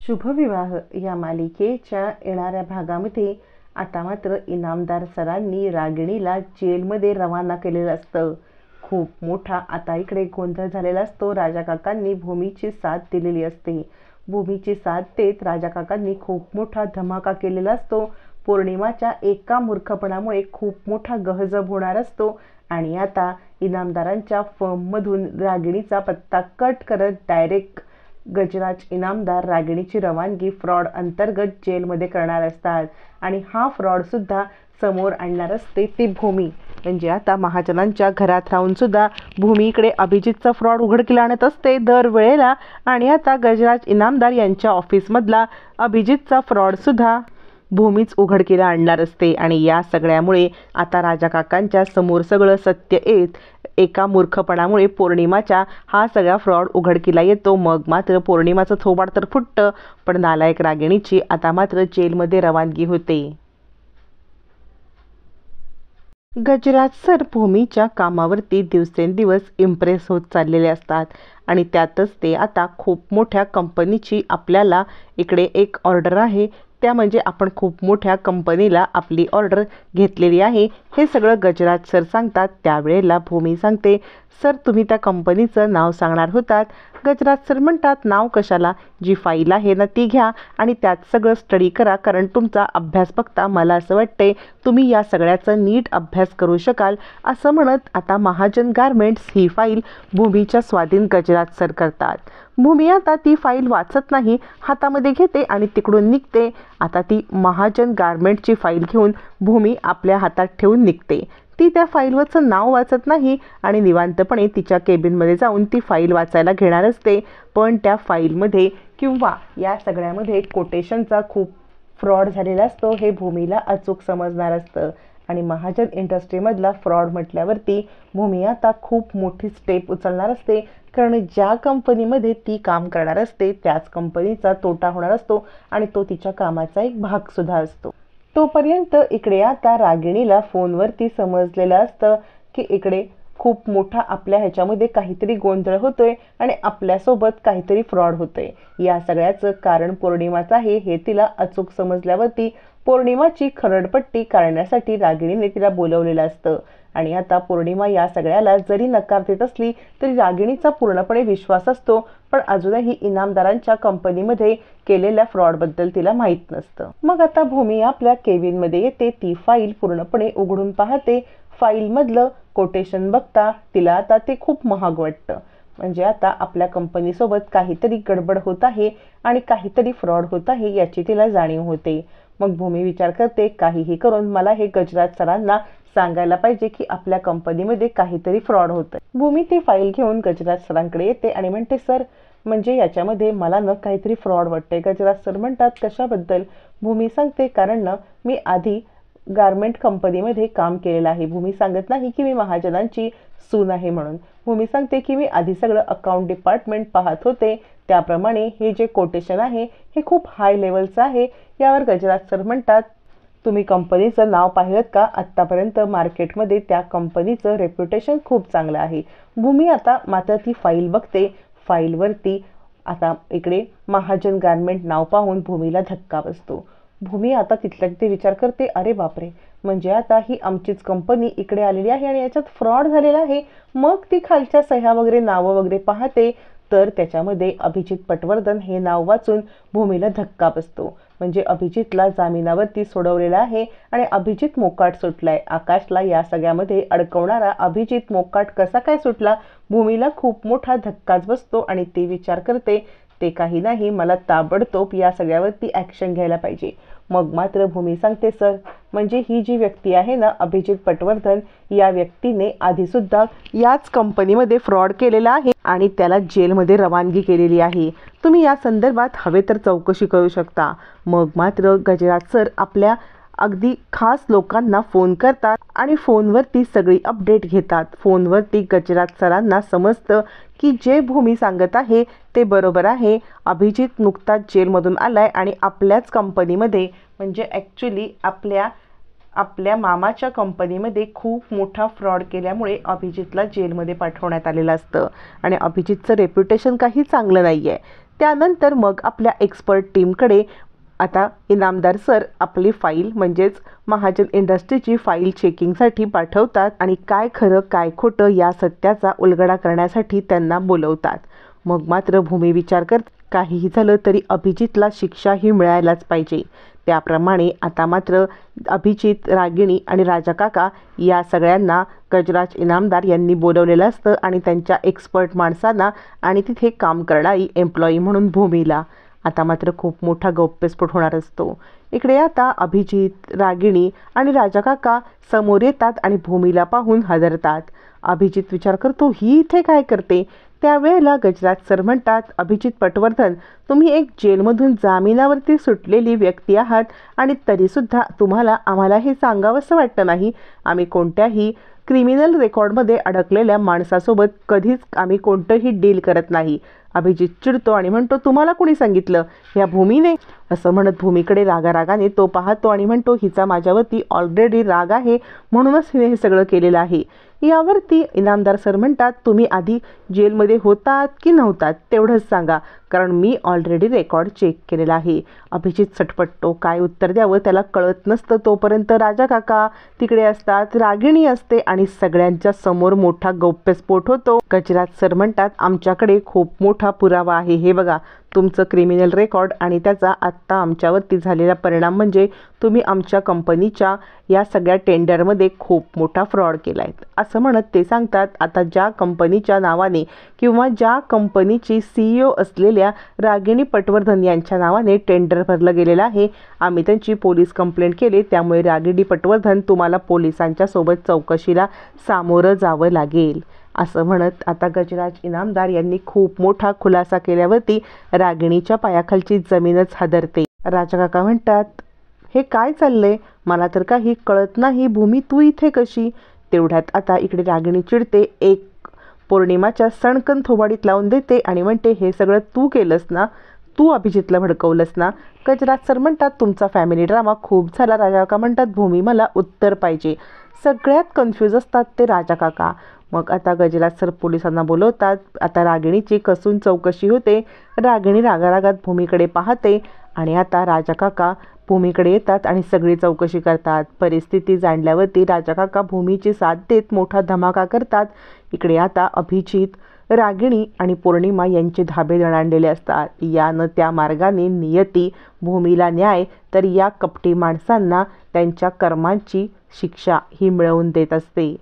शुभविवाह या मालिकेच्या येणाऱ्या भागामध्ये आता मात्र इनामदार सरांनी रागिणीला जेलमध्ये रवाना केलेलं असतं। खूप मोठा आता इकडे गोंधळ झालेला असतो। राजा काकांनी भूमीची साथ दिलेली असते। भूमीची साथ देत राजा काकांनी खूप मोठा धमाका केलेला असतो। पौर्णिमाच्या एका मूर्खपणामुळे खूप मोठा गहजब होणार असतो आणि आता इनामदारांच्या फर्ममधून रागिणीचा पत्ता कट करत डायरेक्ट गजराज इनामदार रागिणीची रवानगी फ्रॉड अंतर्गत जेलमध्ये करणार असतात आणि हा फ्रॉड सुद्धा समोर आणणार असते ती भूमी। म्हणजे आता महाजनांच्या घरात राहून सुद्धा भूमीकडे अभिजितचा फ्रॉड उघडकीला आणत असते दरवेळेला आणि आता गजराज इनामदार यांच्या ऑफिसमधला अभिजितचा फ्रॉड सुद्धा भूमीच उघडकीला आणणार असते आणि या सगळ्यामुळे आता राजा काकांच्या समोर सगळं सत्य येत एका मूर्खपणामुळे पौर्णिमाच्या हा सगळा फ्रॉड उघडकीला येतो। मग मात्र पौर्णिमाचं थोबाड तर फुटतं, पण नालायक रागिणीची आता मात्र जेलमध्ये रवानगी होते। गजराज सर भूमीच्या कामावरती दिवसेंदिवस इम्प्रेस होत चाललेले असतात आणि त्यातच ते आता खूप मोठ्या कंपनीची आपल्याला इकडे एक ऑर्डर आहे, त्या म्हणजे आपण खूप मोठ्या कंपनीला आपली ऑर्डर घेतलेली आहे हे सगळं गजराज सर सांगतात। त्यावेळेला भूमी सांगते, सर तुम्ही त्या कंपनीचं नाव सांगणार होतात। गजराज सर म्हणतात, नाव कशाला, जी फाईल आहे ना ती घ्या आणि त्यात सगळं स्टडी करा, कारण तुमचा अभ्यास बघता मला असं वाटते तुम्ही या सगळ्याचा नीट अभ्यास करू शकाल। असं म्हणत आता महाजन गारमेंट्स ही फाईल भूमीच्या स्वाधीन गजराज सर करतात। भूमी आता ती फाईल वाचत नाही, हातामध्ये घेते आणि तिकडून निघते। आता ती महाजन गारमेंटची फाईल घेऊन भूमी आपल्या हातात ठेवून निघते। ती त्या फाईलवरचं नाव वाचत नाही आणि निवांतपणे तिच्या केबिनमध्ये जाऊन ती फाईल वाचायला घेणार असते, पण त्या फाईलमध्ये किंवा या सगळ्यामध्ये कोटेशनचा खूप फ्रॉड झालेला असतो हे भूमीला अचूक समजणार असतं आणि महाजन इंडस्ट्रीमधला फ्रॉड म्हटल्यावरती भूमी आता खूप मोठी स्टेप उचलणार असते, कारण ज्या कंपनीमध्ये ती काम करणार असते त्याच कंपनीचा तोटा होणार असतो आणि तो तिच्या कामाचा एक भाग सुद्धा असतो। तोपर्यंत इकडे आता रागिणीला फोनवरती समजलेलं असतं की इकडे खूप मोठा आपल्या ह्याच्यामध्ये काहीतरी गोंधळ होतोय आणि आपल्यासोबत काहीतरी फ्रॉड होतोय। या सगळ्याचं कारण पौर्णिमाचं आहे हे तिला अचूक समजल्यावरती पौर्णिमाची खरडपट्टी काढण्यासाठी रागिणीने तिला बोलवलेलं असतं आणि आता पौर्णिमा या सगळ्याला जरी नकार देत असली तरी रागिणीचा पूर्णपणे विश्वास असतो, पण अजूनही इनामदारांच्या कंपनीमध्ये केलेल्या फ्रॉडबद्दल तिला माहीत नसतं। मग आता भूमी आपल्या केबिनमध्ये येते, ती फाईल पूर्णपणे उघडून पाहते। फाईलमधलं कोटेशन बघता तिला आता ते खूप महाग वाटतं, म्हणजे आता आपल्या कंपनीसोबत काहीतरी गडबड होत आहे आणि काहीतरी फ्रॉड होत आहे याची तिला जाणीव होते। मग भूमी विचार करते, काहीही करून मला हे गजराज सरांना सांगायला पाहिजे की आपल्या कंपनीमध्ये काहीतरी फ्रॉड होतंय। भूमी ती फाईल घेऊन गजराज सरांकडे येते आणि म्हणते, सर म्हणजे याच्यामध्ये मला न काहीतरी फ्रॉड वाटते। गजराज सर म्हणतात, कशाबद्दल? भूमी सांगते, कारण ना मी आधी गारमेंट कंपनीमध्ये काम केलेलं आहे। भूमी सांगत नाही की मी महाजनांची सून आहे म्हणून। भूमी सांगते की मी आधी सगळं अकाउंट डिपार्टमेंट पाहत होते, त्याप्रमाणे हे जे कोटेशन आहे हे खूप हाय लेवलचं आहे। यावर गजराज सर म्हणतात, तुम्ही कंपनीचं नाव पाहिलं का? आत्तापर्यंत मार्केटमध्ये त्या कंपनीचं रेप्युटेशन खूप चांगलं आहे। भूमी आता मात्र ती फाईल बघते, फाईलवरती आता इकडे महाजन गारमेंट नाव पाहून भूमीला धक्का बसतो। भूमी आता तिथल्या तिथे विचार करते, अरे बापरे, म्हणजे आता ही आमचीच कंपनी इकडे आलेली आहे आणि याच्यात फ्रॉड झालेला आहे। मग ती खालच्या सह्या वगैरे नावं वगैरे पाहते तर त्याच्यामध्ये अभिजित पटवर्धन हे नाव वाचून भूमीला धक्का बसतो। म्हणजे अभिजितला जामिनावरती सोडवलेला आहे आणि अभिजित मोकाट सुटलाय। आकाशला या सगळ्यामध्ये अडकवणारा अभिजित मोकाट कसा काय सुटला? भूमीला खूप मोठा धक्काच बसतो आणि ती विचार करते, ते काही नाही, मला ताबडतोब या सगळ्यावरती ॲक्शन घ्यायला पाहिजे। मग मात्र भूमी सांगते, सर म्हणजे ही जी व्यक्ती आहे ना अभिजित पटवर्धन, या व्यक्तीने आधीसुद्धा याच कंपनीमध्ये फ्रॉड केलेला आहे आणि त्याला जेलमध्ये रवानगी केलेली आहे। तुम्ही या संदर्भात हवे तर चौकशी करू शकता। मग मात्र गजराज सर आपल्या अगदी खास लोकांना फोन करतात आणि फोनवरती सगळी अपडेट घेतात। फोनवरती गजराज सरांना समजतं की जे भूमी सांगत आहे ते बरोबर आहे। अभिजित नुकताच जेलमधून आलाय आणि आपल्याच कंपनीमध्ये म्हणजे ॲक्च्युली आपल्या मामाच्या कंपनीमध्ये खूप मोठा फ्रॉड केल्यामुळे अभिजितला जेलमध्ये पाठवण्यात आलेलं असतं आणि अभिजितचं रेप्युटेशन काही चांगलं नाही आहे। त्यानंतर मग आपल्या एक्सपर्ट टीमकडे आता इनामदार सर आपली फाईल म्हणजेच महाजन इंडस्ट्रीची फाईल चेकिंगसाठी पाठवतात आणि काय खरं काय खोटं या सत्याचा उलगडा करण्यासाठी त्यांना बोलवतात. मग मात्र भूमी विचार करते काहीही झालं तरी अभिजितला शिक्षा ही मिळायलाच पाहिजे. त्याप्रमाणे आता मात्र अभिजित, रागिणी आणि राजा काका या सगळ्यांना गजराज इनामदार यांनी बोलवलेलं असतं आणि त्यांच्या एक्सपर्ट माणसांना आणि तिथे काम करणारी एम्प्लॉई म्हणून भूमीला. आता मात्र खूप मोठा गौप्यस्फोट होणार असतो. इकडे आता अभिजित, रागिणी आणि राजा काका समोर येतात आणि भूमीला पाहून हादरतात. अभिजित विचार करतो ही इथे काय करते. त्यावेळेला गजराज सर म्हणतात, अभिजित पटवर्धन, तुम्ही एक जेलमधून जामिनावरती सुटलेली व्यक्ती आहात आणि तरीसुद्धा तुम्हाला आम्हाला हे सांगावंसं वाटतं नाही. आम्ही कोणत्याही क्रिमिनल रेकॉर्डमध्ये अडकलेल्या माणसासोबत कधीच आम्ही कोणतंही डील करत नाही. अभिजित चिडतो आणि म्हणतो, तुम्हाला कोणी सांगितलं. ह्या भूमीने. असं म्हणत भूमीकडे रागारागाने तो पाहतो आणि म्हणतो, हिचा माझ्यावरती ऑलरेडी राग आहे म्हणूनच हिने हे सगळं केलेलं आहे. यावरती इनामदार सर म्हणतात, तुम्ही आधी जेलमध्ये होतात की नव्हतात तेवढंच सांगा, कारण मी ऑलरेडी रेकॉर्ड चेक केलेला आहे. अभिजित सटपटतो, काय उत्तर द्यावं त्याला कळत नसतं. तोपर्यंत राजा काका तिकडे असतात, रागिणी असते आणि सगळ्यांच्या समोर मोठा गौप्यस्फोट होतो. गजराज सर म्हणतात, आमच्याकडे खूप मोठा पुरावा आहे. हे बघा तुमचं क्रिमिनल रेकॉर्ड आणि त्याचा आत्ता आमच्यावरती झालेला परिणाम म्हणजे तुम्ही आमच्या कंपनीच्या या सगळ्या टेंडरमध्ये खूप मोठा फ्रॉड केला आहे. असं म्हणत ते सांगतात, आता ज्या कंपनीच्या नावाने किंवा ज्या कंपनीची CEO असलेल्या रागिणी पटवर्धन यांच्या नावाने टेंडर भरलं गेलेलं आहे, आम्ही त्यांची पोलीस कंप्लेंट केली. त्यामुळे रागिणी पटवर्धन तुम्हाला पोलिसांच्या सोबत चौकशीला सामोरं जावं लागेल. असं म्हणत आता गजराज इनामदार यांनी खूप मोठा खुलासा केल्यावरती रागिणीच्या पायाखालची जमीनच हादरते. राजा काका म्हणतात, हे काय चाललंय, मला तर काही कळत नाही. भूमी तू इथे कशी. तेवढ्यात आता इकडे रागिणी चिडते, एक पौर्णिमाच्या सणकन थोबाडीत लावून देते आणि म्हणते, हे सगळं तू केलंस ना, तू अभिजितला भडकवलंस ना. गजराज सर म्हणतात, तुमचा फॅमिली ड्रामा खूप झाला. राजा काका म्हणतात, भूमी मला उत्तर पाहिजे. सगळ्यात कन्फ्यूज असतात ते राजा काका. मग आता गजराज सर पोलिसांना बोलवतात. आता रागिणीची कसून चौकशी होते. रागिणी रागारागात भूमीकडे पाहते आणि आता राजा काका भूमीकडे येतात आणि सगळी चौकशी करतात. परिस्थिती जाणल्यावरती राजा काका भूमीची साथ देत मोठा धमाका करतात. इकडे आता अभिजित, रागिणी आणि पौर्णिमा यांचे धाबे दणाणलेले असतात. यानं त्या मार्गाने नियती भूमीला न्याय तर या कपटी माणसांना त्यांच्या कर्मांची शिक्षा ही मिळवून देत असते.